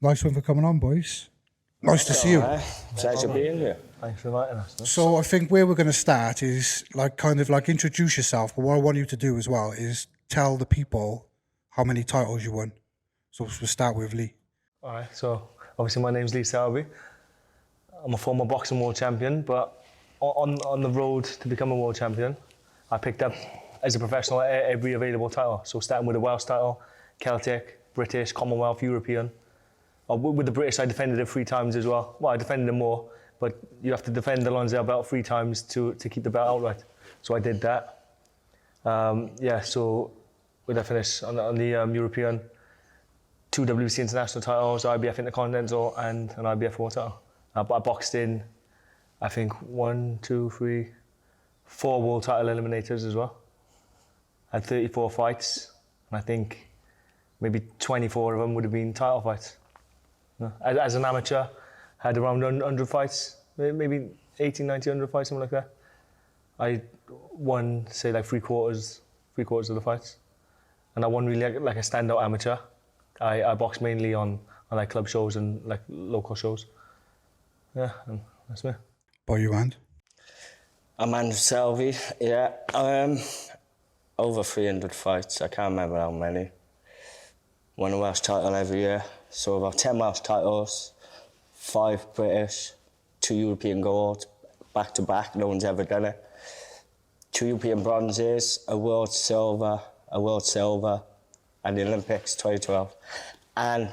Nice one for coming on, boys. Nice to see you. Pleasure being here. Thanks for inviting us. So I think where we're going to start is kind of introduce yourself. But what I want you to do as well is tell the people how many titles you won. So we'll start with Lee. All right. So obviously my name's SELBY. I'm a former boxing world champion, but on the road to become a world champion, I picked up as a professional every available title. So starting with the Welsh title, Celtic, British, Commonwealth, European. With the British, I defended it 3 times as well. Well, I defended it more, but you have to defend the Lonsdale belt 3 times to keep the belt outright. So I did that. So with that finish on the European, 2 WBC international titles, IBF Intercontinental, and an IBF World title. I boxed in, I think, 1, 2, 3, 4 world title eliminators as well. I had 34 fights, and I think maybe 24 of them would have been title fights. As an amateur, I had around 100 fights, maybe 80, 90, 100 fights, something like that. I won, say, like three quarters of the fights. And I won really like a standout amateur. I boxed mainly on like club shows and like local shows. Yeah, and that's me. Boy, you and? I'm Andrew Selby, yeah. Over 300 fights, I can't remember how many. Won a Welsh title every year. So about 10 Welsh titles, 5 British, 2 European golds, back to back, no one's ever done it. 2 European bronzes, a world silver, and the Olympics 2012. And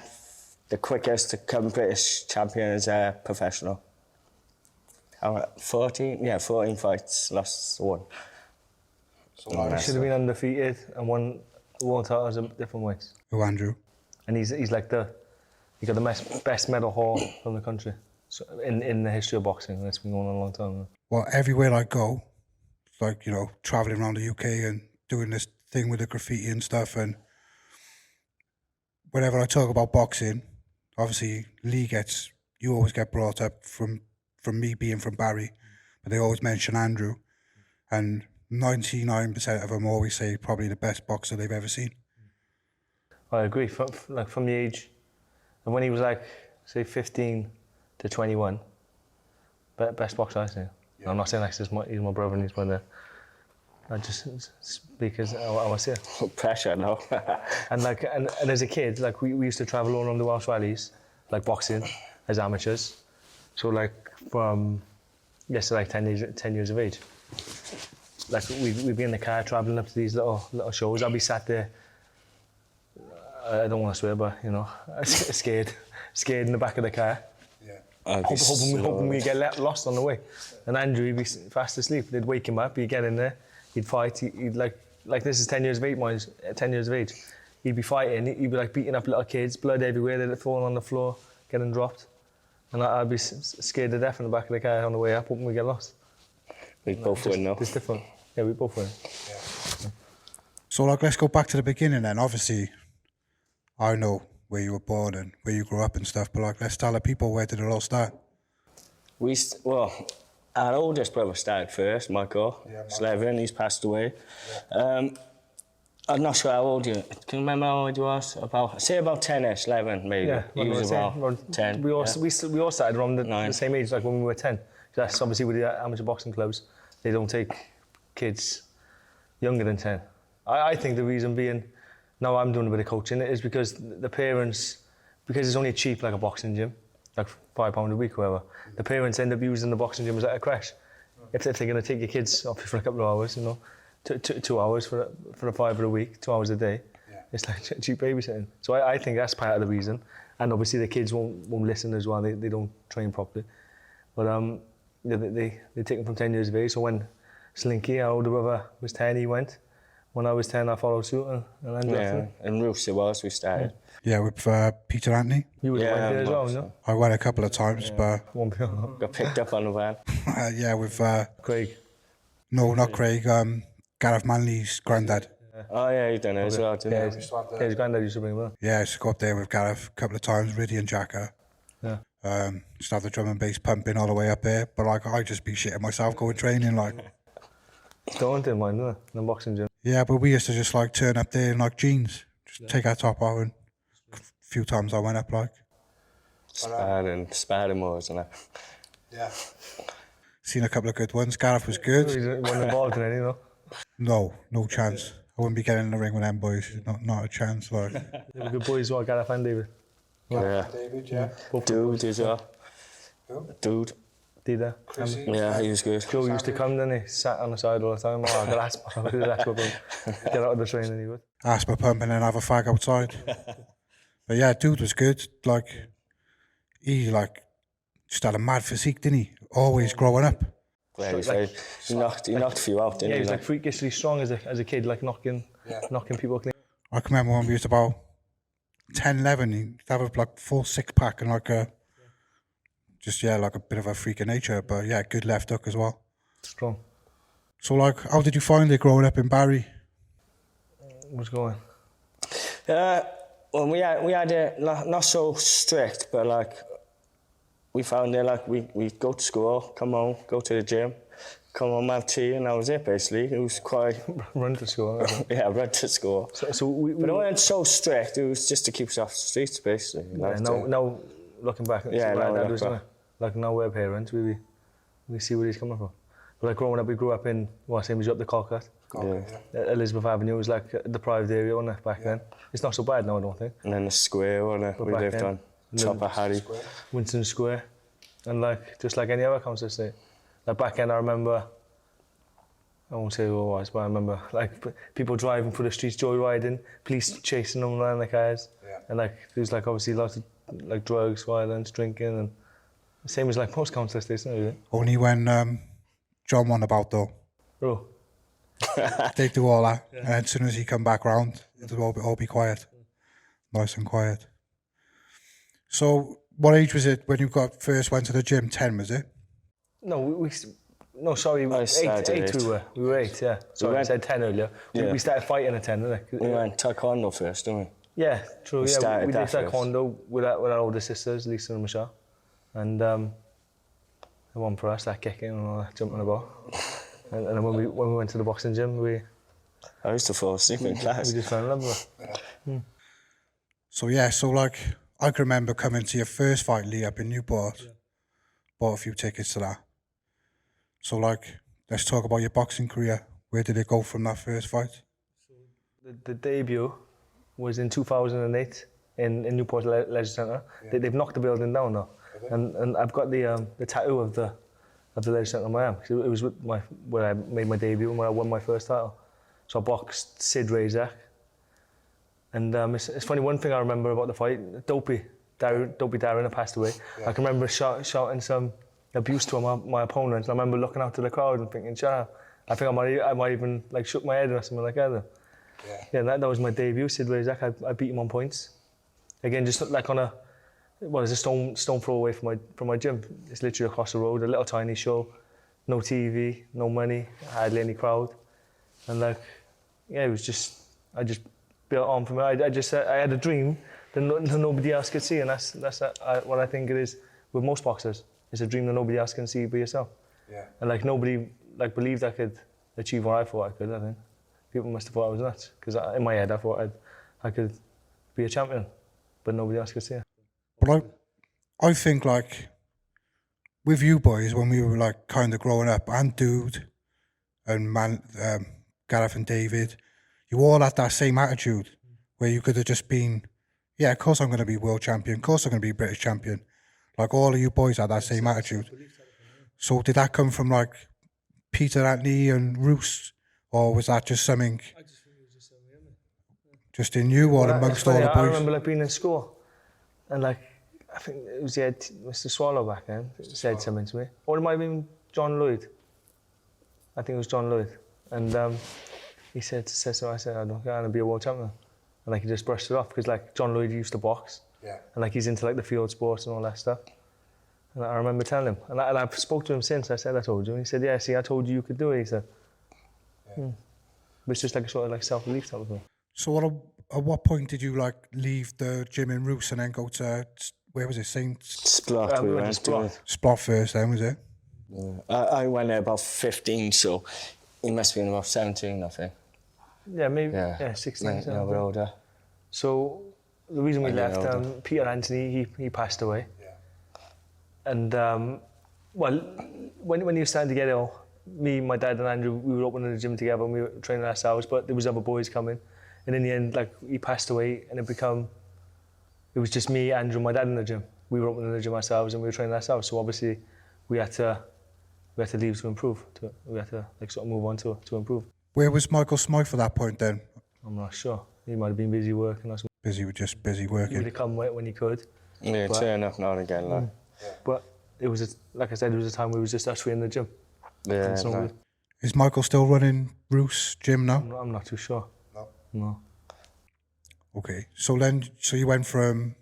the quickest to become British champion is a professional. 14 fights, lost 1. So he should have been undefeated and won world titles in different ways. Who, Andrew? And he's like he got the best medal haul from the country in the history of boxing. That's been going on a long time. Well, everywhere I go, like, travelling around the UK and doing this thing with the graffiti and stuff, and whenever I talk about boxing, obviously you always get brought up from me being from Barry, but they always mention Andrew, and 99% of them always say probably the best boxer they've ever seen. I agree. From the age, and when he was like, say, 15 to 21, best boxer I've seen. Yeah. I'm not saying he's my brother and he's my dad. I just speak as I see it. Pressure, no. and as a kid, like we used to travel all around the Welsh valleys, like boxing as amateurs. So like from 10 years of age. Like we'd be in the car travelling up to these little shows. I'd be sat there. I don't want to swear, but scared in the back of the car. Yeah. Hoping we get lost on the way. And Andrew, he'd be fast asleep. They'd wake him up. He'd get in there. He'd fight. He'd like this is 10 years of age. 10 years of age. He'd be fighting. He'd be like beating up little kids, blood everywhere. They'd fall on the floor, getting dropped. And I'd be scared to death in the back of the car on the way up, hoping we get lost. We both win, though. It's different. Yeah, we both win. Yeah. So let's go back to the beginning then. Obviously, I know where you were born and where you grew up and stuff, but let's tell the people, where did it all start? Our oldest brother started first, Michael. Yeah, he's 11, he's passed away. Yeah. I'm not sure how old you are. Can you remember how old you was? About 10ish, 11 maybe. Yeah, he was about 10. We all started around the same age, like when we were 10. That's obviously with the amateur boxing clubs, they don't take kids younger than 10. I think the reason being, now I'm doing a bit of coaching, is because the parents, because it's only cheap like a boxing gym, like £5 a week or whatever, the parents end up using the boxing gym as like a crash. If they're going to take your kids off for a couple of hours, 2 hours for a £5 a week, 2 hours a day, it's like cheap babysitting. So I think that's part of the reason. And obviously the kids won't listen as well, they don't train properly. But they take them from 10 years of age. So when Slinky, our older brother, was 10, he went. When I was 10, I followed suit and ended up. And Rooster we started. Yeah, with Peter Anthony. You went there as well, no? I went a couple of times, but... Got picked up on the van. Yeah, with... Craig. No, not Craig. Gareth Manley's granddad. Yeah. Oh, yeah, he done it as well, didn't he? Yeah, his granddad used to bring him up. Yeah, I used to go up there with Gareth a couple of times, Riddy and Jacka. Yeah. Used to have the drum and bass pumping all the way up there, but I'd just be shitting myself going training, Don't didn't mind, no? The boxing gym. Yeah, but we used to just turn up there in jeans, just take our top off, and a few times I went up Sparring wars and that. Yeah. Seen a couple of good ones. Gareth was good. He wasn't involved in any, you know. No chance. I wouldn't be getting in the ring with them boys. Not a chance. Like. They were good boys, what, Gareth and David. Yeah. David, yeah. Dude as well. Who? Dude. Did they? Yeah, he was good. Joe used to come, didn't he? Sat on the side all the time. Oh, I got asthma. Get out of the train and he would. Asthma pump and then have a fag outside. But yeah, dude was good. Like, he just had a mad physique, didn't he? Always growing up. Yeah, he knocked a few out, didn't Yeah, he? he was like freakishly strong as a kid, like knocking people clean. I can remember when we was about 10, 11, he'd have a full six pack and like a bit of a freak of nature. But yeah, good left hook as well. Strong. So like, how did you find it growing up in Barry? What's going? Well, we had it not so strict, but like we found it like we'd go to school, come home, go to the gym, come home, have tea, and that was it basically. It was quite run to school. yeah, run to school. So we but it wasn't so strict. It was just to keep us off the streets, basically. Yeah, now looking back, like now we're parents, we see where he's coming from. But like growing up, we grew up in same as you up the COLCOT. Yeah. Elizabeth Avenue was like a deprived area, wasn't it, back then? It's not so bad now, I don't think. And then the square, wasn't it? We lived on top of Harry. Winston Square. And like, just like any other council estate. Like back then I remember, I won't say who it was, but I remember like people driving through the streets, joyriding, police chasing them around the cars. Yeah. And like, there was like obviously lots of like drugs, violence, drinking, and same as like most council estates, isn't it? Only when John won about though. Bro. They do all that, and as soon as he come back round, it'll all be quiet, nice and quiet. So, what age was it when you first went to the gym? 10, was it? No, sorry, 8 we were 8, yeah. Sorry, I said 10 earlier. Yeah. We started fighting at 10, didn't we? We went taekwondo first, didn't we? Yeah, true. We did taekwondo with our older sisters, Lisa and Michelle, and the one for us, that kicking and all that, jumping about. And then when we went to the boxing gym, I used to fall asleep in class. We just fell in love with it. So like, I can remember coming to your first fight, Lee, up in Newport. Yeah. Bought a few tickets to that. So like, let's talk about your boxing career. Where did it go from that first fight? The debut was in 2008 in Newport Leisure Centre. Yeah. They've knocked the building down now. Okay. And I've got the tattoo of the Leisure Centre on my arm. It was where I made my debut and when I won my first title. So I boxed Sid Razak. And it's funny, one thing I remember about the fight, Dopey Darren had passed away. Yeah. I can remember shouting some abuse to my opponent. And I remember looking out to the crowd and thinking, shut up. I think I might even like shook my head or something like that. Yeah, that was my debut, Sid Razak. I beat him on points. Again, just like on it's a stone throw away from my gym. It's literally across the road, a little tiny show, no TV, no money, hardly any crowd, and like, yeah, it was just I just built on from it. I had a dream that nobody else could see, and that's what I think it is with most boxers. It's a dream that nobody else can see but yourself. Yeah. And like nobody believed I could achieve what I thought I could. I think people must have thought I was nuts because in my head I thought I could be a champion, but nobody else could see it. But I think like with you boys when we were like kind of growing up, and Dude and Gareth and David, you all had that same attitude where you could have just been, yeah, of course I'm going to be world champion, of course I'm going to be British champion. Like all of you boys had that same attitude. So did that come from like Peter, Anthony and Roos, or was that just something? I just think it was just something just in you or amongst all the boys? I remember like being in school and like I think it was Mr. Swallow back then said something to me. Or it might have been John Lloyd. I think it was John Lloyd. And he said so I said, I don't want to be a world champion. And like he just brushed it off because like John Lloyd used to box. Yeah. And like he's into like the field sports and all that stuff. And I remember telling him, and I've spoke to him since. I said I told you, and he said, yeah, see, I told you could do it. He said, But it's just like a sort of like self-belief type of thing. So at what point did you like leave the gym in Roos and then go to, where was it, St. Splot? We went to Splot first then, was it? Yeah. I went there about 15, so he must have been about 17, I think. Yeah, maybe, 16. Yeah, we're older. So the reason we left, Peter Anthony, he passed away. Yeah. And well, when you were starting to get ill, me, my dad and Andrew, we were opening the gym together and we were training ourselves, but there was other boys coming. And in the end, like, he passed away and it was just me, Andrew, and my dad in the gym. We were opening the gym ourselves and we were training ourselves. So obviously we had to leave to improve. We had to like sort of move on to improve. Where was Michael Smythe at that point then? I'm not sure. He might have been busy working or something. Busy He working. would have come when he could. Yeah, turn up now and again, like. But it was, like I said, it was a time where it was just us three in the gym. Yeah, So like. Is Michael still running Bruce Gym now? I'm not too sure. No. Okay, so you went from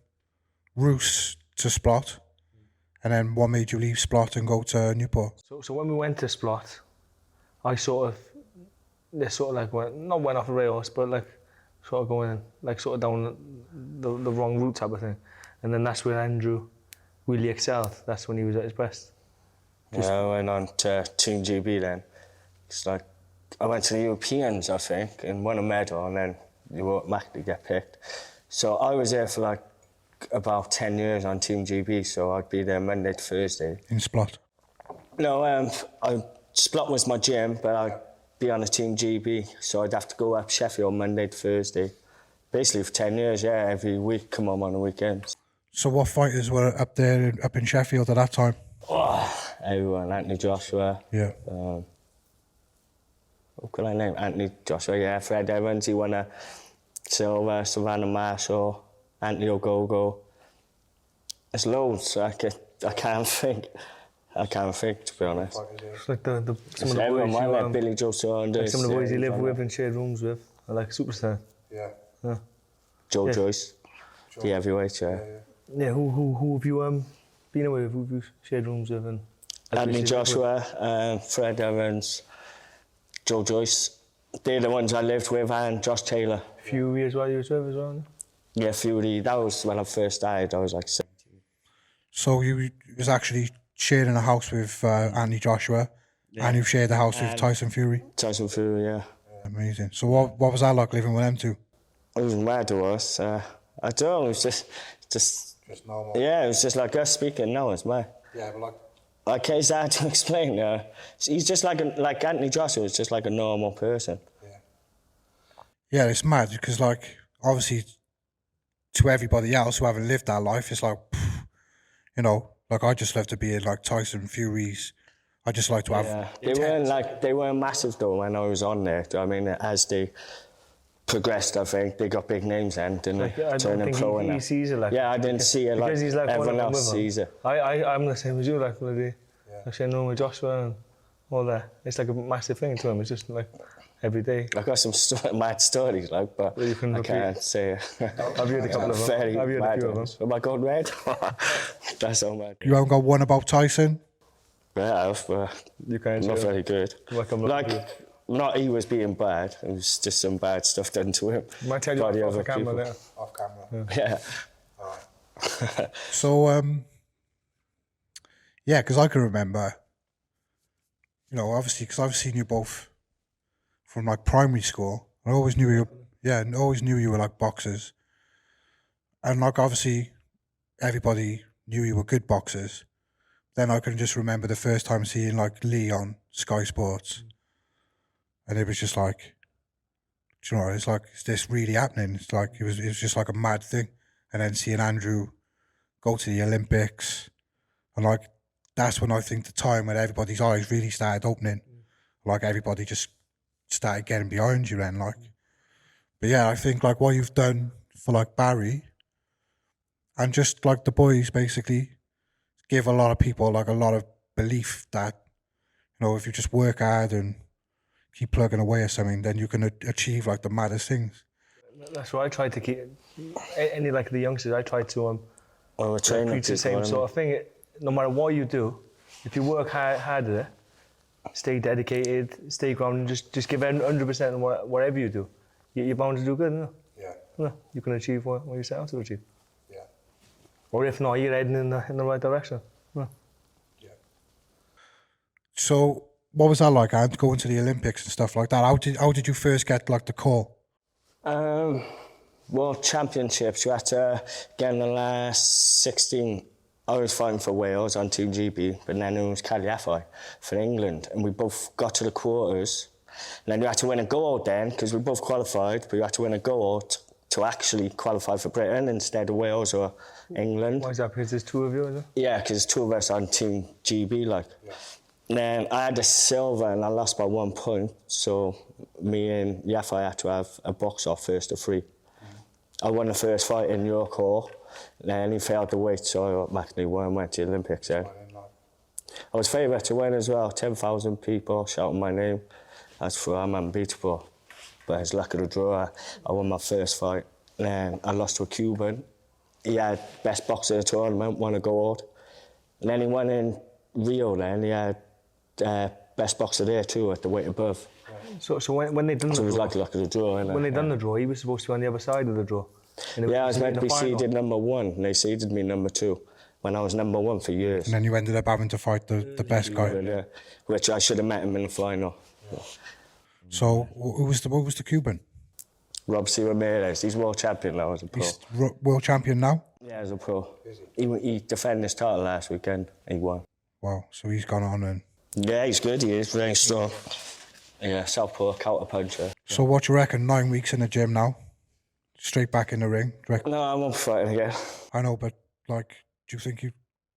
Roos to Splot, and then what made you leave Splot and go to Newport? So when we went to Splot, I went off the rails, but like sort of going like sort of down the wrong route type of thing. And then that's where Andrew really excelled. That's when he was at his best. Yeah, I went on to Team GB then. It's like, I went to the Europeans, I think, and won a medal, and then you automatically get picked. So I was there for like about 10 years on Team GB, so I'd be there Monday to Thursday. In Splot? No, Splot was my gym, but I'd be on a Team GB, so I'd have to go up Sheffield Monday to Thursday. Basically for 10 years, yeah, every week, come on the weekends. So what fighters were up in Sheffield at that time? Oh, everyone, Anthony Joshua. Yeah. What could I name? Anthony Joshua, yeah, Fred Evans, he won a silver, Savannah Marshall, Anthony Ogogo. There's loads, I can't think. To be honest. It's like some of the Everyone, boys like Billy Joe Saunders. like some of the boys he lived with and shared rooms with are like superstar. Yeah. Joe Joyce, the heavyweight, yeah. Yeah, who have you been with? Who have you shared rooms with? And Anthony Joshua, Fred Evans, Joe Joyce. They're the ones I lived with, and Josh Taylor. A few years while you was with as well. Yeah, Fury. That was when I first started. I was like 17. So you was actually sharing a house with Anthony Joshua, and you shared the house with Tyson Fury? Tyson Fury, yeah. Amazing. So what was that like living with them two? It was mad to us. I don't know, it was just normal. Yeah, it was just like us speaking now, it's mad. Yeah, but Like, it's hard to explain. He's just like Anthony Joshua is just like a normal person. Yeah, it's mad because, like, obviously, to everybody else who haven't lived that life, it's like, you know, like I just love to be in like Tyson Fury's. I just like to have. Yeah. They weren't massive though when I was on there. I mean, as they progressed, I think they got big names then, didn't they? I don't think he sees it like. Yeah, I didn't see it like because he's like everyone else sees it. I'm the same as you, like bloody. Like saying no with Joshua and all that. It's like a massive thing to him. It's just like every day. I got some mad stories, like, but I can't say it. I've heard a couple of them. I've heard a few of them. Am I going red? That's so mad. You haven't got one about Tyson? Yeah, but you can't not very good. Like not he was being bad. It was just some bad stuff done to him. Might tell you off camera there. Off camera. Yeah. So, yeah, because I can remember, you know, obviously, because I've seen you both from like primary school. I always knew you were like boxers. And like obviously everybody knew you were good boxers. Then I can just remember the first time seeing like Lee on Sky Sports. And it was just like, do you know, it's like, is this really happening? It's like, it was just like a mad thing. And then seeing Andrew go to the Olympics, and like, that's when I think the time when everybody's eyes really started opening. Like everybody just started getting behind you then, like. But yeah, I think like what you've done for like Barry and just like the boys basically give a lot of people like a lot of belief that, you know, if you just work hard and keep plugging away at something, then you can achieve like the maddest things. That's what I tried to keep. Any like the youngsters, I tried to preach the same sort of thing. No matter what you do, if you work hard at it, stay dedicated, stay grounded, just give 100% in whatever you do. You're bound to do good, no? Yeah. No, you can achieve what you set out to achieve. Yeah. Or if not, you're heading in the right direction. No. Yeah. So, what was that like, Ant, going to the Olympics and stuff like that? How did you first get like the call? World Championships, you had to get in the last 16 I was fighting for Wales on Team GB, but then it was Caliafai for England, and we both got to the quarters. And then you had to win a goal then, because we both qualified, but you had to win a goal to actually qualify for Britain instead of Wales or England. Why is that? Because there's two of you, is it? Yeah, because there's two of us on Team GB, like. Yeah. And then I had a silver and I lost by 1 point, so me and Yafai had to have a box-off first of 3. I won the first fight in York Hall, then he failed the weight, so I automatically won and went to the Olympics then. I was favourite to win as well, 10,000 people shouting my name. As for I'm unbeatable. But as luck of the draw, I won my first fight. Then I lost to a Cuban. He had best boxer of the tournament, won a gold. And then he won in Rio then, he had best boxer there too at the weight above. So when they done the So it was draw, like luck of the draw, innit? when they done the draw, he was supposed to be on the other side of the draw. And Yeah, I was meant to in be the final. seeded number 1, and they seeded me number 2 when I was number 1 for years. And then you ended up having to fight the best guy. Yeah, which I should have met him in the final. Yeah. So who was the Cuban? Rob C. Ramirez, he's world champion now as a pro. He's world champion now? Yeah, as a pro. He defended his title last weekend, he won. Wow, so he's gone on and... Yeah, he's good, he is very strong. Yeah, southpaw, counter puncher. So what do you reckon, 9 weeks in the gym now? Straight back in the ring? Do you reckon? No, I won't fight again. I know, but like, do you think you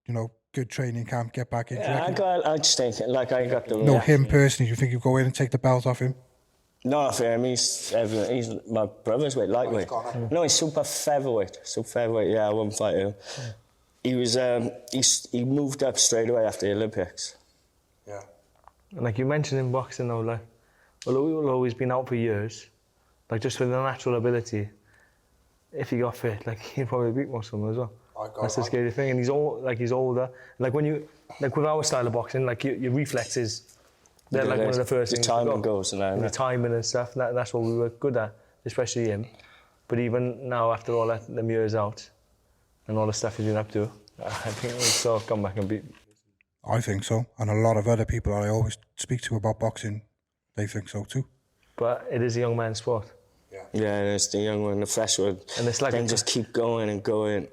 know, good training camp, get back in? Do you Yeah, reckon? I just think, like, I got the... No, him personally, do you think you go in and take the belt off him? No, for him, he's my brother's weight, lightweight. No, he's super featherweight. Yeah, I wouldn't fight him. He was, he moved up straight away after the Olympics. Yeah. And like you mentioned in boxing though, like, although we've always been out for years, like just with the natural ability, if he got fit, like he'd probably beat most of them as well. That's the scary thing. And he's older. Like when you, like with our style of boxing, like your reflexes, they're like one of the first things. The timing goes and the timing and stuff. That's what we were good at, especially him. But even now, after all them years out, and all the stuff he's been up to, I think we'll still come back and beat. I think so, and a lot of other people I always speak to about boxing, they think so too. But it is a young man's sport. Yeah, and it's the young one, the fresh one. And it's like then just keep going and going.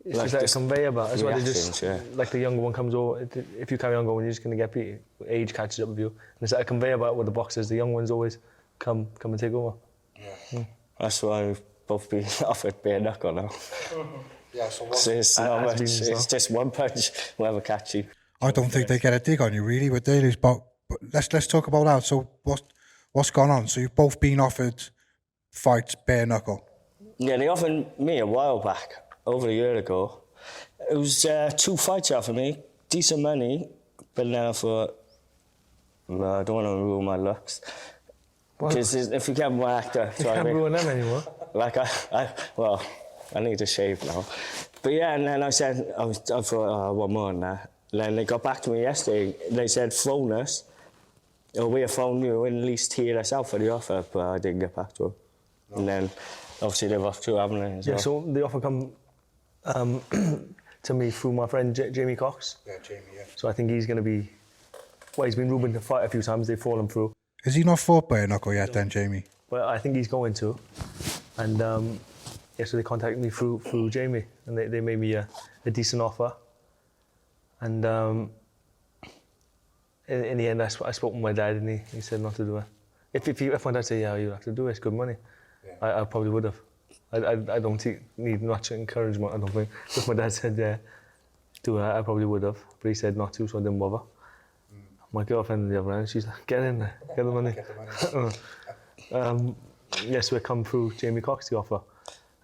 It's like just a conveyor belt as well. Reactions, yeah. Like the younger one comes over, if you carry on going, you're just going to get beat. Age catches up with you. And it's like a conveyor belt with the boxers. The young ones always come and take over. That's why we've both been offered bare knuckle now. Yeah, so It's not much. It's just one punch, whoever catch you. I don't think they get a dig on you really with dailies, but let's talk about that. So what's gone on? So you've both been offered fights bare knuckle. Yeah, they offered me a while back, over a year ago. It was 2 fights out for me, decent money, but now for I don't want to ruin my looks. Because if you get my actor, You can't ruin them anymore. like I need to shave now. But yeah, and then I thought, I want more than that. And then they got back to me yesterday. They said, phone us, or we'll phone you and at least hear us out for the offer. But I didn't get back to them. No. And then obviously they've off too, haven't they? Yeah, so the offer come to me through my friend Jamie Cox. Yeah, Jamie, yeah. So I think he's going to be, well, he's been rumored to fight a few times, they've fallen through. Has he not fought bare knuckle yet then, Jamie? But I think he's going to. And yeah, so they contacted me through Jamie, and they made me a decent offer. And in the end, I spoke with my dad, and he said not to do it. If my dad said, yeah, you have to do it, it's good money, yeah. I probably would have. I don't need much encouragement, I don't think. If my dad said, yeah, do it, I probably would have. But he said not to, so I didn't bother. My girlfriend on the other end, she's like, get in there, get the money. Yes, we come through Jamie Cox, the offer.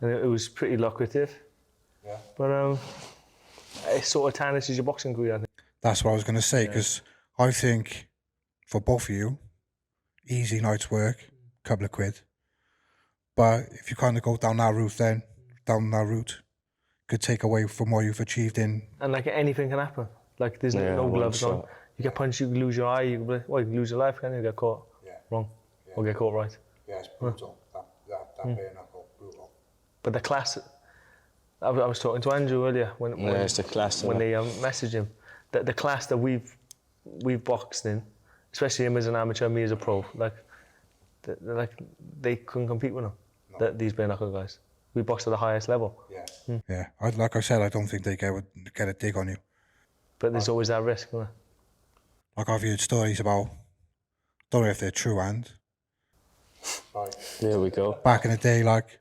And it was pretty lucrative. Yeah. But it sort of tarnishes your boxing career, I think. That's what I was going to say, because I think for both of you, easy night's work, couple of quid. But if you kind of go down that route, could take away from what you've achieved in... And like anything can happen. Like there's no gloves on. You get punched, you can lose your eye, you can lose your life, can you? Get caught wrong, or get caught right. Yeah, it's brutal. That bare knuckle, brutal. But the class, I was talking to Andrew earlier when it's the class when they messaged him. The class that we've boxed in, especially him as an amateur, me as a pro, they couldn't compete with him. No. These bare knuckle guys. we boxed at the highest level. Yeah. Like I said, I don't think they get a dig on you. But there's always that risk, isn't there? Like I've heard stories about, don't know if they're true, and There we go. back in the day, like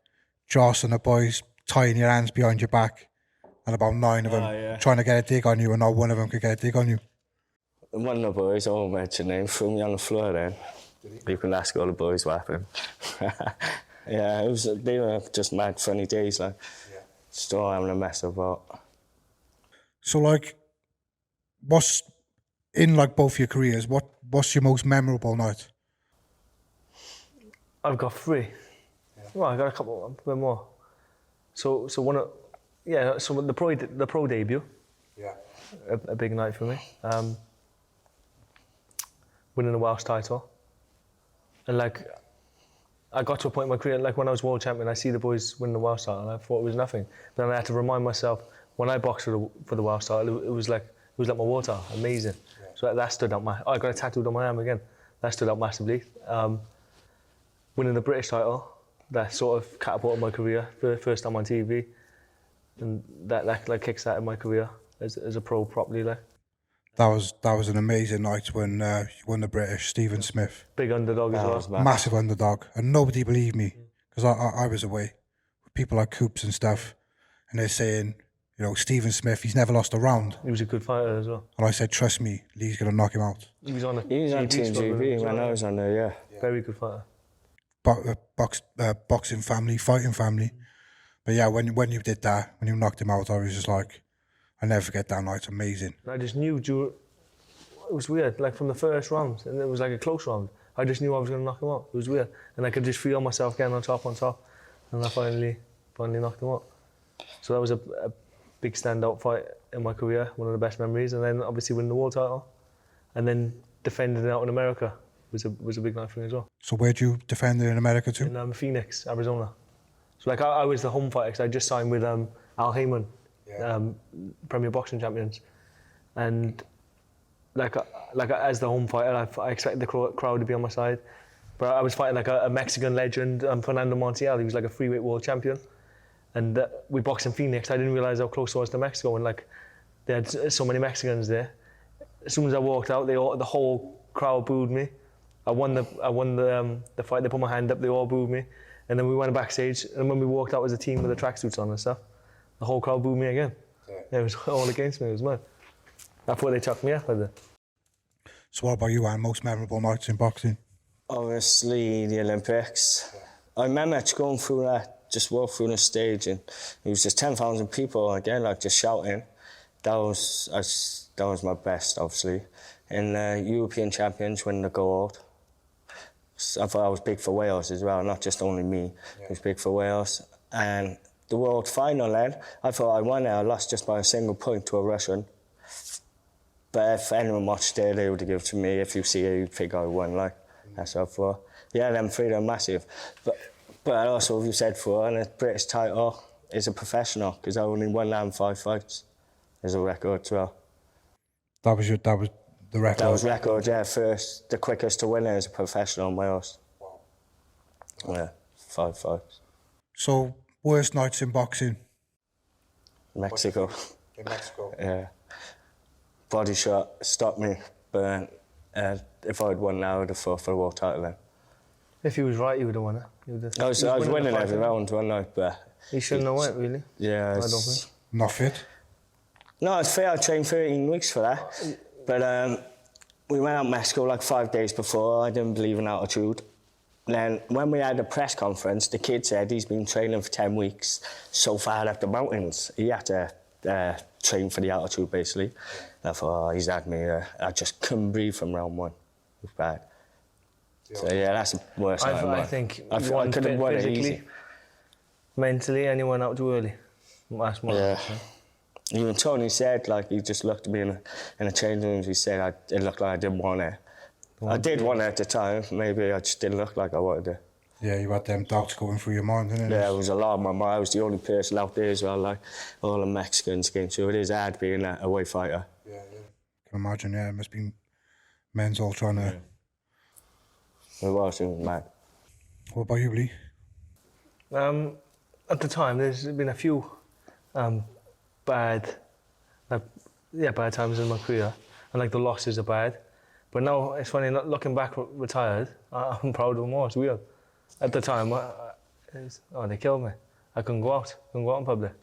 Joss and the boys tying your hands behind your back, and about 9 of them trying to get a dig on you, and not one of them could get a dig on you. One of the boys, I won't mention name, threw me on the floor then. You can ask all the boys what happened. Yeah, they were just mad funny days, like. Still having a mess about. So, like, what's in like both your careers? What's your most memorable night? I've got 3. Well, I got a bit more. So one of, so the pro debut. Yeah. A big night for me. Winning the Welsh title, and like, I got to a point in my career, like when I was world champion, I see the boys win the Welsh title, and I thought it was nothing. But then I had to remind myself, when I boxed for the Welsh title, it was like my world title, amazing. Yeah. So that stood out. I got it tattooed on my arm again. That stood out massively. Winning the British title, that sort of catapulted my career for the first time on TV, and that like kickstarted my career as a pro properly. Like. That was an amazing night when you won the British, Stephen Smith. Big underdog as well. Massive underdog, and nobody believed me because I was away with people like Coops and stuff, and they're saying, you know, Stephen Smith, he's never lost a round. He was a good fighter as well. And I said, trust me, Lee's going to knock him out. He was on Team GB when I was on there, yeah. Very good fighter. Boxing family, fighting family. But yeah, when you did that, when you knocked him out, I was just like, I never forget that night. It's amazing. I just knew it was weird, like from the first round, and it was like a close round. I just knew I was going to knock him out. It was weird, and I could just feel myself getting on top, and I finally knocked him out. So that was a big standout fight in my career, one of the best memories. And then obviously winning the world title, and then defending it out in America was a big night for me as well. So where'd you defend it in America to? In Phoenix, Arizona. So like I was the home fighter because I just signed with Al Heyman. Premier Boxing Champions, and like as the home fighter, I expected the crowd to be on my side, but I was fighting like a Mexican legend, Fernando Montiel. He was like a freeweight world champion, and we boxed in Phoenix. I didn't realize how close I was to Mexico, and like they had so many Mexicans there. As soon as I walked out, the whole crowd booed me. I won the fight. They put my hand up. They all booed me, and then we went backstage. And when we walked out as a team with the tracksuits on and stuff, the whole crowd booed me again. Yeah, it was all against me. It was mad. I thought they chucked me up. So what about you, Anne? Most memorable nights in boxing? Obviously, the Olympics. I remember going through that, just walk through the stage, and it was just 10,000 people again, like just shouting. That was my best, obviously. And European champions winning the gold. I thought I was big for Wales as well, not just only me. It was big for Wales. And the world final then, I thought I won it. I lost just by a single point to a Russian. But if anyone watched it, they would have given it to me. If you see it, you'd think I won, like. That's what I thought. Yeah, them 3, they're massive. But also, as you said before, and the British title is a professional, because I only won that in 5 fights. There's a record as well. That was the record? That was record, yeah. First, the quickest to win it as a professional in Wales. Wow. Yeah, 5 fights. So, worst nights in boxing? Mexico. In Mexico? Yeah. Body shot stopped me, but if I'd won now, I would have fought for the world title then. If he was right, he would have won it. I was winning every round, wasn't I? But he shouldn't have won, really. Yeah. I don't think. Not fit? No, it's fair. I trained 13 weeks for that. But we went out to Mexico like 5 days before. I didn't believe in altitude. Then when we had a press conference, the kid said he's been training for 10 weeks so far up the mountains. He had to train for the altitude, basically. And I thought, oh, he's had me. I just couldn't breathe from round 1. It was bad. So yeah, that's the worst night of my life. I think I could have won it easy. Mentally, and he went out too early. That's my life. Even Tony said, like, he just looked at me in a changing room. He said it looked like I didn't want it. I did want it at the time. Maybe I just didn't look like I wanted it. Yeah, you had them doubts going through your mind, didn't it? Yeah, it was a lot on my mind. I was the only person out there as well, like, all the Mexicans came through. It is hard being a away fighter. Yeah. I can imagine, yeah. It must be men's all trying to... It was mad. What about you, Lee? at the time, there's been a few bad times in my career, and like the losses are bad. But now it's funny, looking back, retired, I'm proud of them all. It's weird. At the time, they killed me. I couldn't go out in public.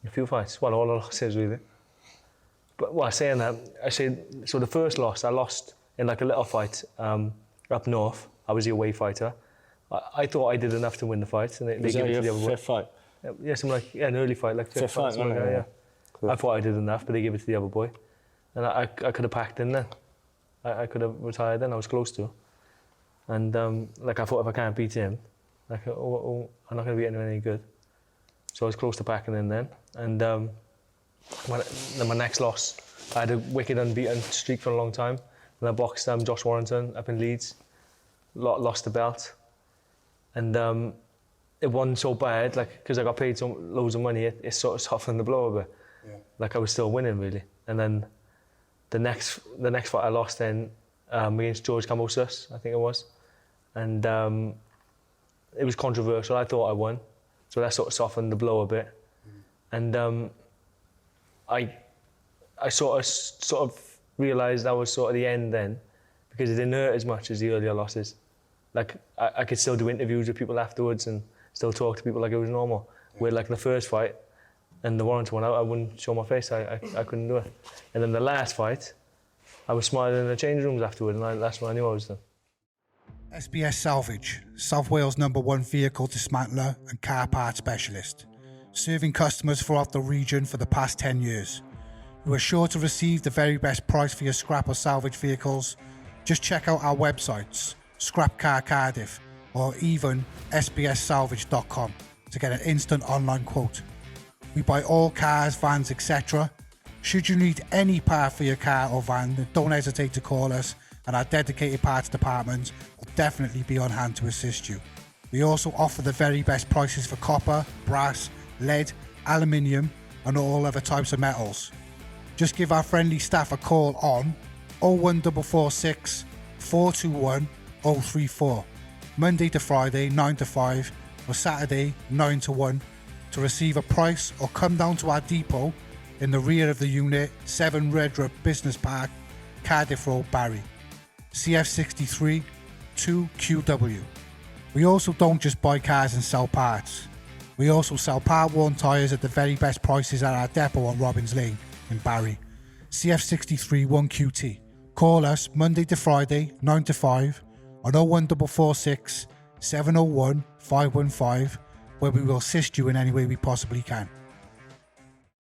A few fights, well, all the losses really. But while saying that, so the first loss I lost in like a little fight up north. I was the away fighter. I thought I did enough to win the fight, and they gave it to the other boy. Fifth fight? Yeah, something like an early fight, like fifth fight. Fight, Yeah. Cool. I thought I did enough, but they gave it to the other boy, and I could have packed in then. I could have retired then. I was close to, and like I thought, if I can't beat him, like I'm not going to beat anyone any good. So I was close to packing in then, and then my next loss, I had a wicked unbeaten streak for a long time, and I boxed Josh Warrington up in Leeds, lost the belt, and it wasn't so bad, like because I got paid loads of money, it sort of softened the blow a bit. Yeah. Like I was still winning really, and then the next fight I lost then against George Camosas, I think it was, and it was controversial. I thought I won, so that sort of softened the blow a bit, and I sort of realised that was sort of the end then, because it didn't hurt as much as the earlier losses. Like I could still do interviews with people afterwards and still talk to people like it was normal. Yeah. Where like the first fight and the Warrington one, I wouldn't show my face. I couldn't do it. And then the last fight, I was smiling in the change rooms afterwards, and that's when I knew I was done. SBS Salvage, South Wales #1 vehicle dismantler and car part specialist, serving customers throughout the region for the past 10 years. You are sure to receive the very best price for your scrap or salvage vehicles. Just check out our websites, Scrap Car Cardiff or even sbssalvage.com to get an instant online quote. We buy all cars, vans, etc. Should you need any part for your car or van, don't hesitate to call us, and our dedicated parts department will definitely be on hand to assist you. We also offer the very best prices for copper, brass, lead, aluminium and all other types of metals. Just give our friendly staff a call on 01446 421 034, Monday to Friday 9 to 5 or Saturday 9 to 1 to receive a price, or come down to our depot in the rear of the unit, 7 Redrup Business Park, Cardiff Road, Barry, CF63 2QW. We also don't just buy cars and sell parts. We also sell part-worn tyres at the very best prices at our depot on Robbins Lane in Barry, CF63 1QT. Call us Monday to Friday 9 to 5 on 01446 701 515, where we will assist you in any way we possibly can.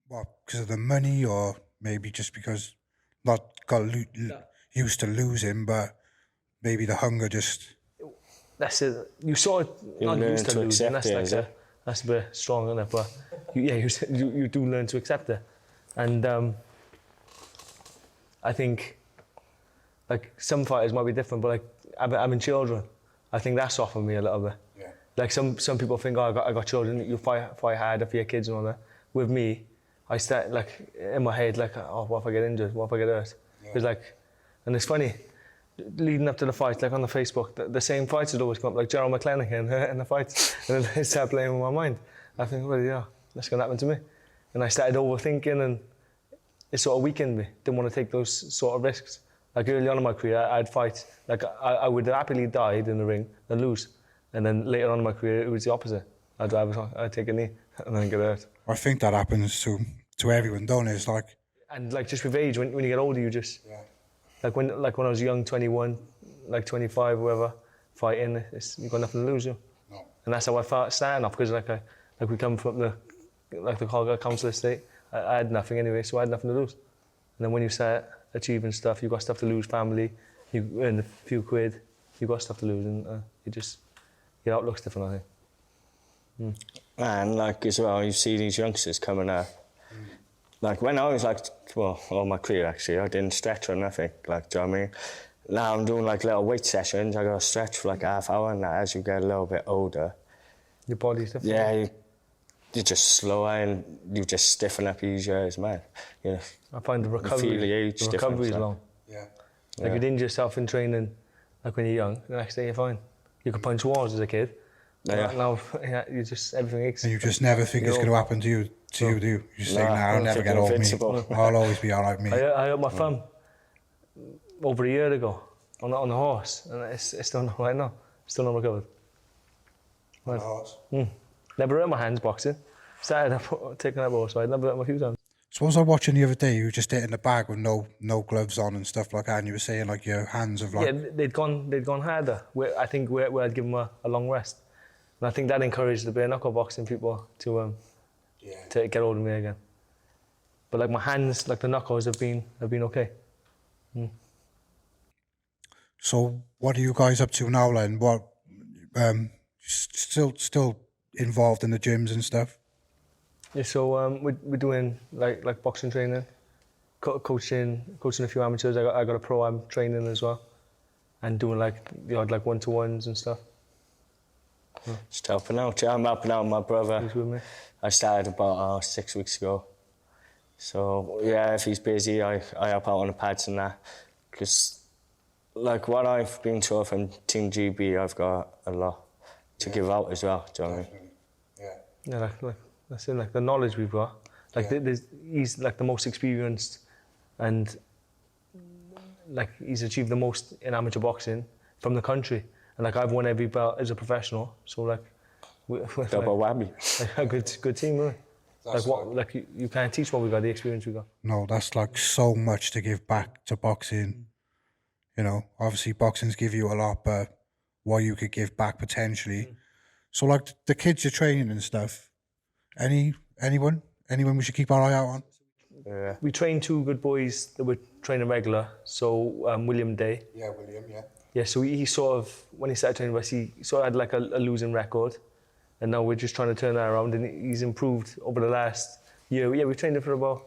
What, because of the money, or maybe just because not got used to losing, but maybe the hunger just... That's it. You sort of not used to losing. That's a bit strong, isn't it? But you do learn to accept it, and I think like some fighters might be different, but like having children, I think that softened me a little bit. Yeah. Like some people think, oh, I got children, you fight harder for your kids and all that. With me, I start like in my head like, oh, what if I get injured? What if I get hurt? Because like, and it's funny. Leading up to the fight, like on the Facebook, the same fights would always come up, like Gerald McLennan in the fights, and then they start playing with my mind. I think, well, yeah, that's going to happen to me. And I started overthinking, and it sort of weakened me. Didn't want to take those sort of risks. Like early on in my career, I'd fight, like I would happily die in the ring and lose. And then later on in my career, it was the opposite. I'd take a knee and then get hurt. I think that happens to everyone, don't it? It's like... And like just with age, when you get older, you just... Yeah. Like when I was young, 21, like 25, whatever, fighting, you've got nothing to lose, you. No. And that's how I felt starting off, because like we come from the COLCOT council estate, I had nothing anyway, so I had nothing to lose. And then when you start achieving stuff, you've got stuff to lose, family, you earn a few quid, you've got stuff to lose, and your outlook's different, I think. And like as well, you see these youngsters coming out. Like when I was like, well, all my career actually, I didn't stretch or nothing, like, do you know what I mean? Now I'm doing like little weight sessions, I got to stretch for like half hour, and as you get a little bit older... Your body's different? Yeah, you're just slower and you just stiffen up easier as man. You know, I find the recovery is long. Yeah. Like you'd injure yourself in training, like when you're young, the next day you're fine. You could punch walls as a kid, Yeah. Now, yeah, you just everything aches. And you just never think it's going to happen to you, do you? You just think, Nah, nah, I'll I never think get you're over me. invincible. I'll always be all right, me. I hurt my thumb over a year ago on a horse, and it's still not right now. Still not recovered. Never hurt my hands boxing. Started taking up horse ride. Never hurt my few times. So was I watching the other day, you were just hitting the bag with no gloves on and stuff like that, and you were saying like your hands have like... Yeah, they'd gone harder. I think where I'd give them a long rest, and I think that encouraged the bare knuckle boxing people to get hold of me again. But like my hands, like the knuckles have been okay. So what are you guys up to now then? What, still involved in the gyms and stuff? Yeah, so we're doing like boxing training, coaching a few amateurs. I got a pro am training as well, and doing like the odd like 1-to-1s and stuff. Just helping out. I'm helping out my brother. He's with me. I started about 6 weeks ago. So yeah, if he's busy, I help out on the pads and that. Because like what I've been taught from Team GB, I've got a lot to give out as well. Do you know what I mean? Yeah, like that's it. Like the knowledge we've got. Like he's like the most experienced, and like he's achieved the most in amateur boxing from the country. And like I've won every belt as a professional. So like we're Double whammy. like a good team, really. Like what? Like you can't teach what we got, the experience we got. No, that's like so much to give back to boxing. You know, obviously boxing's give you a lot, but what you could give back potentially. So like the kids you're training and stuff, anyone we should keep our eye out on? Yeah. We trained 2 good boys that were training regular. So William Day. Yeah, William, yeah. Yeah, so he sort of, when he started training with us, he sort of had like a losing record. And now we're just trying to turn that around, and he's improved over the last year. Yeah, we trained him for about,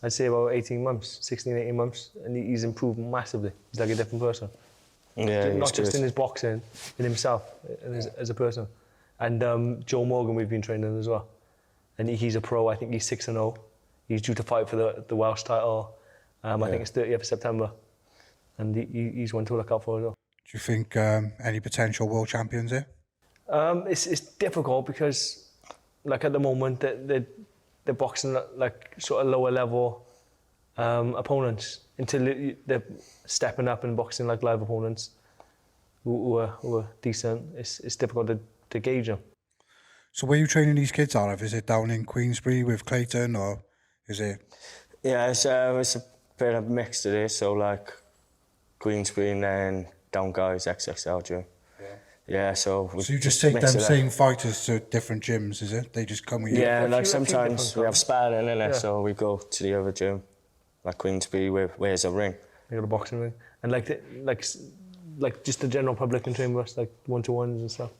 I'd say about 18 months, 16, 18 months, and he's improved massively. He's like a different person. Yeah, Not just in his boxing, in himself, as a person. And Joe Morgan we've been training as well. And he's a pro, I think he's 6-0. He's due to fight for the Welsh title. I think it's 30th of September. And he's one to look out for as well. Do you think any potential world champions here? It's difficult because, like at the moment, they're boxing like sort of lower level opponents until they're stepping up and boxing like live opponents who are decent. It's difficult to gauge them. So where are you training these kids out of? Is it down in Queensbury with Clayton, or is it? Yeah, it's a bit of a mix today. So like Queensbury and then down guys XXL gym. Yeah, so you just take mix them it up. same fighters to different gyms, is it? They just come with you? Yeah, A like few sometimes different we have sparring in it, Yeah. so we go to the other gym, like Queensbury, where's a ring. They got a boxing ring, and like just the general public can train with us, like 1-to-1s and stuff.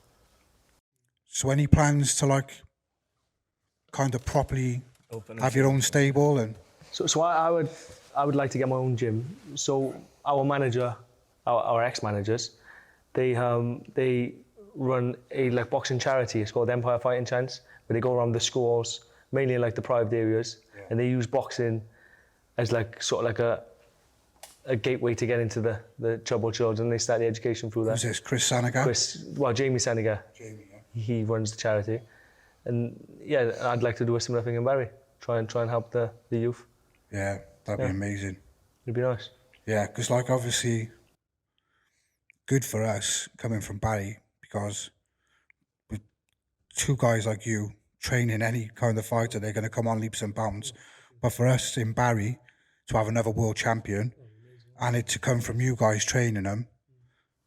So any plans to like kind of properly have your own stable and? So I would like to get my own gym. So our manager, our ex-managers, they run a like boxing charity. It's called Empire Fighting Chance, where they go around the schools, mainly in like deprived areas, and they use boxing as like sort of like a gateway to get into the troubled children. They start the education through that. Who's this? Chris Sanaga? Jamie Sanaga. Jamie, yeah. He runs the charity, and yeah, I'd like to do a similar thing in Barry. Try and help the youth. Yeah, that'd be amazing. It'd be nice. Yeah, because like obviously good for us coming from Barry, because with 2 guys like you training any kind of fighter, they're going to come on leaps and bounds. But for us in Barry to have another world champion and it to come from you guys training them,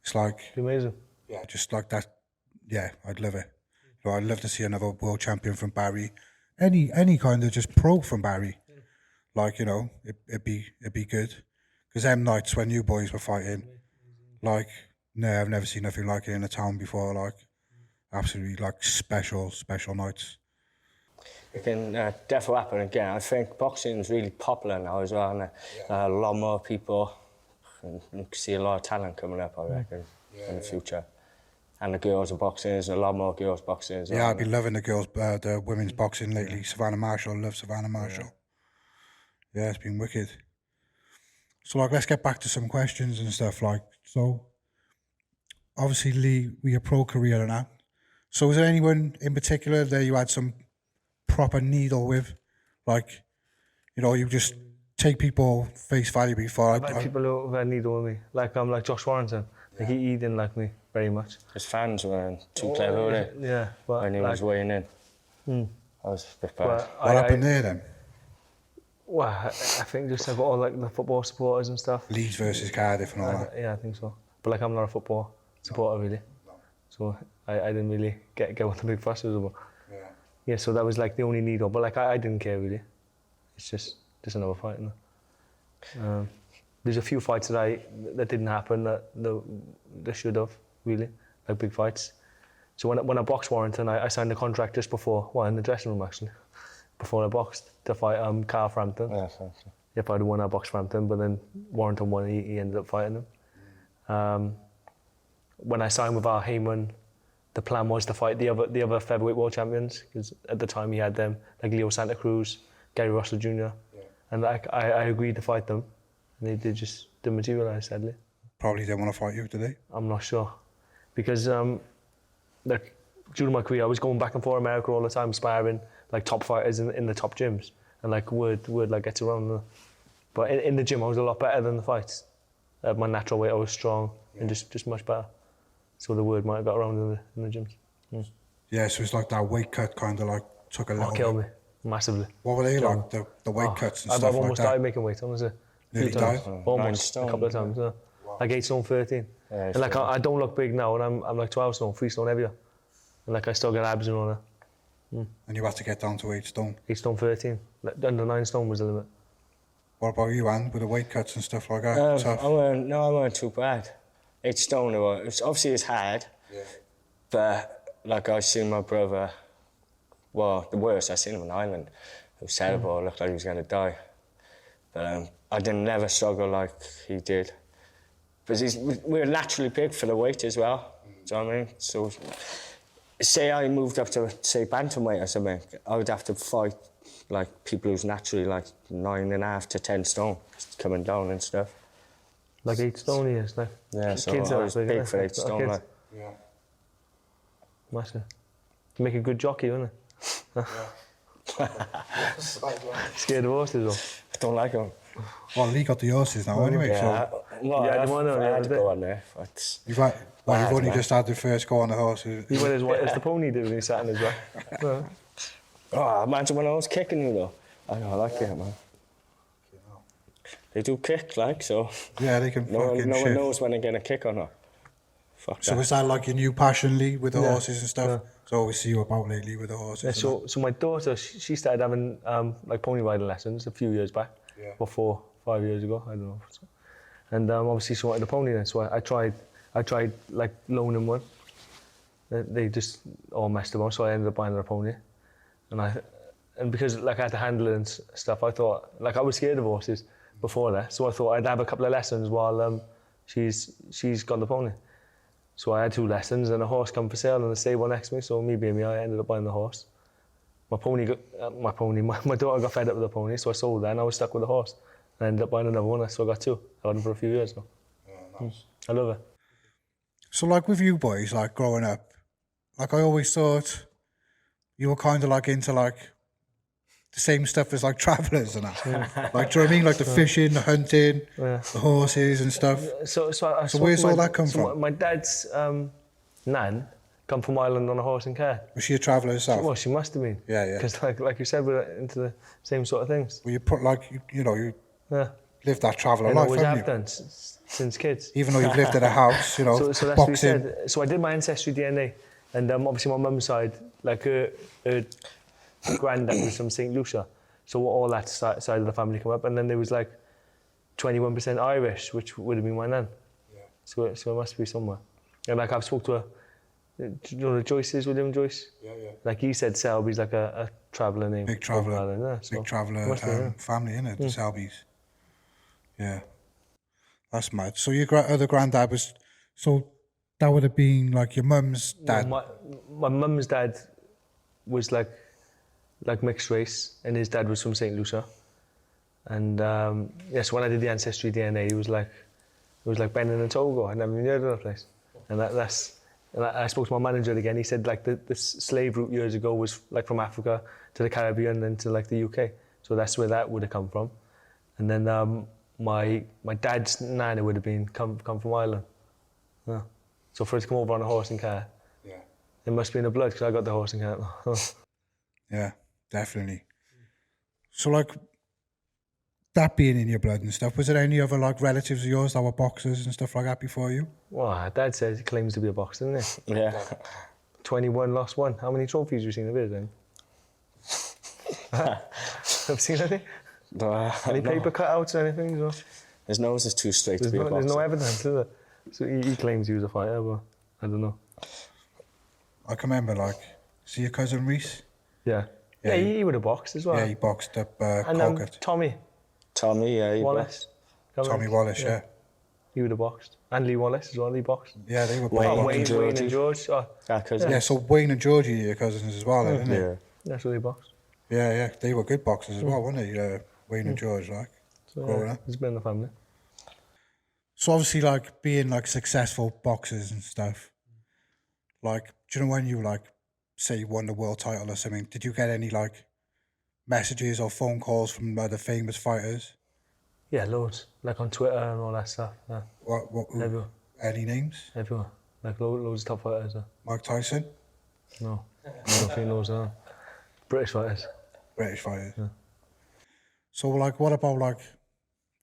it's like, It'd be amazing. yeah, just like that. Yeah, I'd love it. So I'd love to see another world champion from Barry, any kind of just pro from Barry. Like, you know, it'd be good. Because them nights when you boys were fighting, like, no, I've never seen nothing like it in a town before. Like, absolutely, like special nights. It can definitely happen again. I think boxing is really popular now as well, and a lot more people, and you can see a lot of talent coming up, I reckon, in the future. And the girls are boxing, there's a lot more girls boxing as well. Yeah, I've been loving the women's boxing lately. Savannah Marshall, love Savannah Marshall. Yeah, it's been wicked. So, like, let's get back to some questions and stuff. Like, so, obviously, Lee, with your pro career and that, So was there anyone in particular that you had some proper needle with? Like, you know, you just take people face value before. I've had people who had needle with me, like Josh Warrington. Like he didn't like me very much. His fans weren't too clever, were they? Yeah, but When he was weighing in. I was a bit bad. What happened there then? Well, I think just like all like the football supporters and stuff. Leeds versus Cardiff and all that. Yeah, I think so. But like I'm not a football supporter really, so I didn't really get what the big fuss was about. Yeah, so that was like the only needle. But like I didn't care really. It's just another fight. There's a few fights that didn't happen that should have really, like big fights. So when I boxed Warrington, I signed a contract just before, well, in the dressing room actually, before I boxed to fight Carl Frampton. Yeah, thank you. If I'd won, I boxed Frampton, but then Warrington won. He ended up fighting him. When I signed with Al Heyman, the plan was to fight the other featherweight world champions, because at the time he had them like Leo Santa Cruz, Gary Russell Jr. And like I agreed to fight them, and they just didn't materialise, sadly. Probably didn't want to fight you, did they? I'm not sure, because like during my career I was going back and forth America all the time, sparring like top fighters in the top gyms, and like word like gets around. But in the gym I was a lot better than the fights. At my natural weight I was strong and just much better. So the word might have got around in the gyms. Yeah, so it's like that weight cut kind of like took a little Killed me massively. What were they like, the weight cuts and stuff I've like almost that? died making weight, honestly. Nearly times. died? Almost, a couple of times, yeah. Like 8 stone 13. Yeah, and like I don't look big now, and I'm like 12 stone, 3 stone heavier. And like I still get abs and all that. And you had to get down to 8 stone. 8 stone 13. Like, under 9 stone was the limit. What about you, Anne, with the weight cuts and stuff like that? Tough? I weren't too bad. 8 stone, obviously it's hard. Yeah. But like I seen my brother, well, the worst, I seen him in Ireland. It was terrible, it looked like he was going to die. But I didn't never struggle like he did. Because we're naturally big for the weight as well, do you know what I mean? So, say I moved up to, say, bantamweight or something, I would have to fight like people who's naturally like 9.5 to 10 stone, coming down and stuff. Like 8 stone he is, like. Yeah, so kids I are was big, big for 8 stone. kids. Like. Yeah. Massive. You make a good jockey, wouldn't it? Scared of horses though? I don't like them. Well, Lee got the horses now anyway, Yeah, so... well, Yeah, I the had to go on there. But You've only man. just had the first go on the horses. He went as the pony did when he sat in his back. oh, imagine when I was kicking you though. I know, I like it, man. They do kick, like, so... Yeah, they can No fucking one shit. knows when they're going to kick or not. Fuck So that. is that like your new passion, Lee, with the Yeah. horses and stuff? So we see you about lately with the horses. Yeah, and so my daughter, she started having like pony riding lessons a few years back, about 4 or 5 years ago, I don't know. And obviously she wanted a pony then, so I tried like loaning one. They just all messed about, so I ended up buying her a pony. And because like I had to handle it and stuff, I thought, like I was scared of horses before that, so I thought I'd have a couple of lessons while she's got the pony. So I had 2 lessons and a horse come for sale in the stable next to me, so me being me, I ended up buying the horse. My daughter got fed up with the pony, so I sold that and I was stuck with the horse. And I ended up buying another one, so I got 2. I've had them for a few years now. Yeah, nice. I love it. So like with you boys, like growing up, like I always thought you were kind of like into like the same stuff as like travellers and that. Like, do you know what I mean? Like the fishing, the hunting, the horses and stuff. So where's all that come from? My dad's nan come from Ireland on a horse and cart. Was she a traveller herself? Well, she must have been. Yeah, yeah. Because like you said, we're into the same sort of things. Well, you put like, you know, you Yeah. lived that traveller And life, always haven't have you? done since kids. Even though you've lived in a house, you know, So that's what he boxing. said. So I did my ancestry DNA, and obviously my mum's side, like her granddad was from St. Lucia, so all that side of the family come up, and then there was like 21% Irish, which would have been my nan. Yeah. So it must be somewhere. And like I've spoke to her, do you know the Joyces, William Joyce? Yeah, yeah. Like he said, Selby's like a traveller name. Big traveller, Yeah, so big traveller family, innit? The Selbys. Yeah. That's mad. So your other granddad was, so that would have been like your mum's dad? My mum's dad was like mixed race, and his dad was from St. Lucia. And yes, when I did the ancestry DNA, it was like Benin and Togo. I'd never even heard of that place. And And I spoke to my manager again. He said like the slave route years ago was like from Africa to the Caribbean, then to like the UK. So that's where that would have come from. And then my dad's nana would have come from Ireland. Yeah. So for her to come over on a horse and cart, it must be in the blood because I got the horse and cart. Yeah, definitely. So like that being in your blood and stuff, was there any other like relatives of yours that were boxers and stuff like that before you? Well, Dad says he claims to be a boxer, doesn't he? Yeah. 21, lost 1. How many trophies have you seen of his then? Have you seen anything? Any paper cutouts or anything? So? His nose is too straight to be a boxer. There's no evidence, is there? So he claims he was a fighter, but I don't know. I can remember like, see your cousin Reese? Yeah. Yeah, he would have boxed as well. Yeah, he boxed up and COLCOT. Tommy, yeah. Wallace. Tommy Wallace, yeah. He would have boxed. And Lee Wallace as well, he boxed. Yeah, they were both Wayne boxing. Wayne and George. Oh, Yeah, so Wayne and Georgie are your cousins as well, isn't it? that's where they boxed. Yeah, they were good boxers as well, weren't they? Wayne and George, like, So, growing up. It's been in the family. So obviously, like, being, like, successful boxers and stuff, like, do you know when you, like, say you won the world title or something, did you get any, like, messages or phone calls from other famous fighters? Yeah, loads. Like on Twitter and all that stuff. Yeah. Everywhere. Any names? Everywhere. Like loads of top fighters. Mike Tyson? No. I don't think those are. British fighters. British fighters. Yeah. So, like, what about,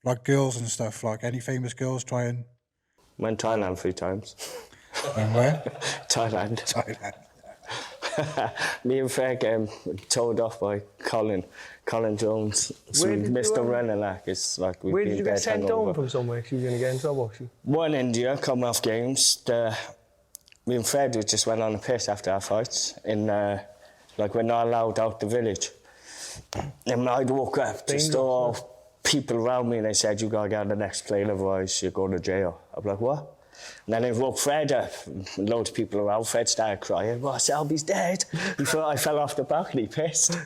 like girls and stuff? Like, any famous girls try and... Went Thailand 3 times. And where? Thailand. Thailand. Me and Fred told off by Colin Jones. So we missed the running like it's like we've Where been did you get sent hungover. home from somewhere? She was going to get in trouble. One India, Commonwealth Games. Me and Fred just went on a piss after our fights. Like we're not allowed out the village. And I'd woke up, just all people around me, and they said, "You gotta get on the next plane, otherwise you're going to jail." I'm like, "What?" And then they woke Fred up, loads of people around. Fred started crying. "Well, Selby's dead." He thought I fell off the balcony, pissed.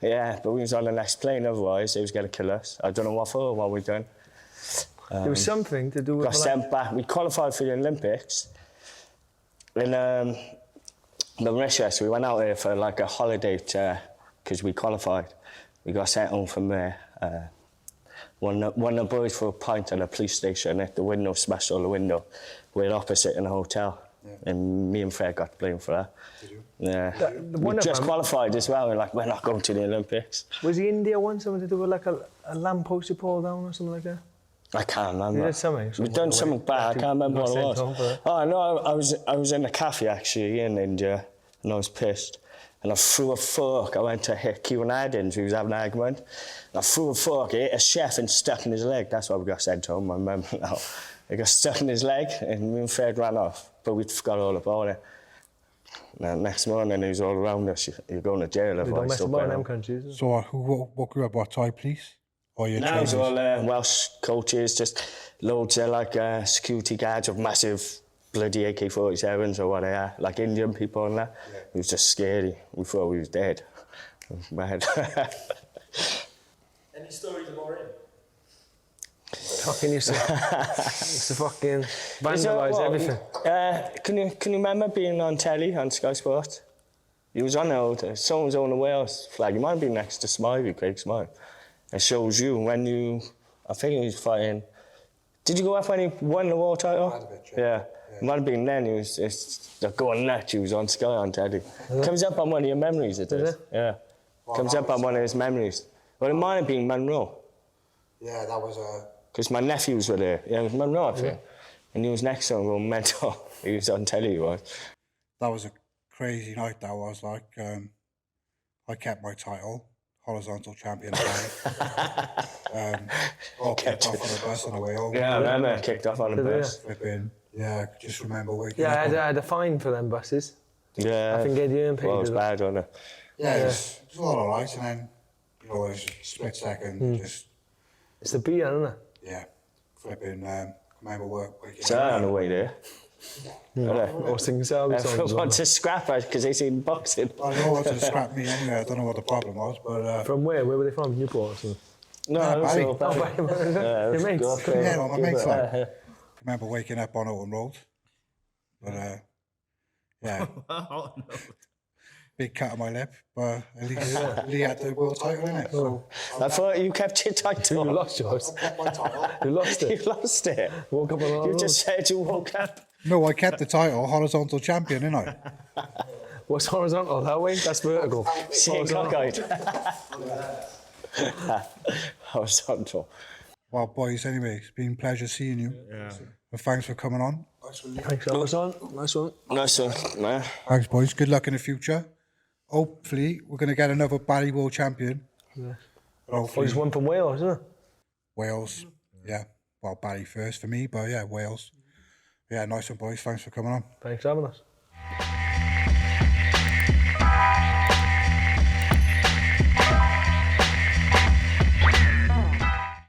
Yeah, but we was on the next plane, otherwise they was going to kill us. I don't know what for, what we done. There was something to do with... Got sent back. We qualified for the Olympics. In Mauritius, we went out there for like a holiday because we qualified. We got sent home from there. One of the boys for a pint at a police station at the window, smashed all the window. We're opposite in a hotel. Yeah. And me and Fred got blamed for that. Did you? Yeah. We just qualified as well. We're like, we're not going to the Olympics. Was the India one something to do with like a lamppost you pulled down or something like that? I can't remember. You did something? We've done something bad. I can't remember what it was. Oh, no, I was in a cafe actually in India and I was pissed. And I threw a fork. I went to hit Kieran Adams, who was having an argument. And I threw a fork, it hit a chef and stuck in his leg. That's why we got sent home, I remember now. It got stuck in his leg and me and Fred ran off. But we forgot all about it. And next morning, he was all around us. You're going to jail. We don't mess about in them countries. So what grew up, what, Thai police? Or your trainers? No, it was all Welsh coaches, just loads of like security guards with massive bloody AK-47s or what they are, like Indian people and that. Yeah. It was just scary. We thought we was dead. It was bad. Any stories of Maureen? Fucking used to fucking vandalise everything. Can you remember being on telly on Sky Sports? He was on there, someone was on the Wales flag. He might have been next to Smiley, Craig Smiley. It shows you when you, I think he was fighting. Did you go up when he won the world title? Yeah. It might have been then, he was going nuts, he was on Sky on telly. Comes up on one of your memories, it does. Yeah. Comes up on one of his memories. Well, it might have been Monroe. Yeah, that was a... Because my nephews were there. Yeah, it was Monroe, I think. And he was next to him going mental. He was on telly, he was. That was a crazy night, that was. Like, I kept my title, horizontal champion. All kicked off on the bus on the way home. Yeah, I remember kicked off on the bus. Flipping. Yeah, I just remember waking up. Yeah, I had a fine for them buses. Yeah. I think Eddie paid it was bad, wasn't it? Yeah, it was all alright, and then, you know, it was a split second, just... It's the beer, isn't it? Yeah, flipping, remember waking so up. on the way there. I was thinking Selby songs. Everyone wanted to scrap us because they seen boxing. Well, they all wanted to scrap me anyway, I don't know what the problem was, but... From where? Where were they from? Newport or something? No, Barry. Your mates? Yeah, well, my mates like. I remember waking up on Owen Road, but Yeah, Oh, no. big cut on my lip, but at least Lee had the world title in it. So I thought you kept your title. You lost yours. kept my title. You lost it. You lost it. Woke up on You just said you woke up. No, I kept the title, horizontal champion, didn't I? What's horizontal? That way? That's vertical. Seeing cockeyed. Horizontal. Well, boys, anyway, it's been a pleasure seeing you. Yeah. And thanks for coming on. Thanks, nice one. Nice one. Nice one, man. Thanks, boys. Good luck in the future. Hopefully, we're going to get another Barry World Champion. Yeah. Hopefully, He's one from Wales, isn't it? Wales. Yeah. Well, Barry first for me, but yeah, Wales. Yeah, nice one, boys. Thanks for coming on. Thanks for having us.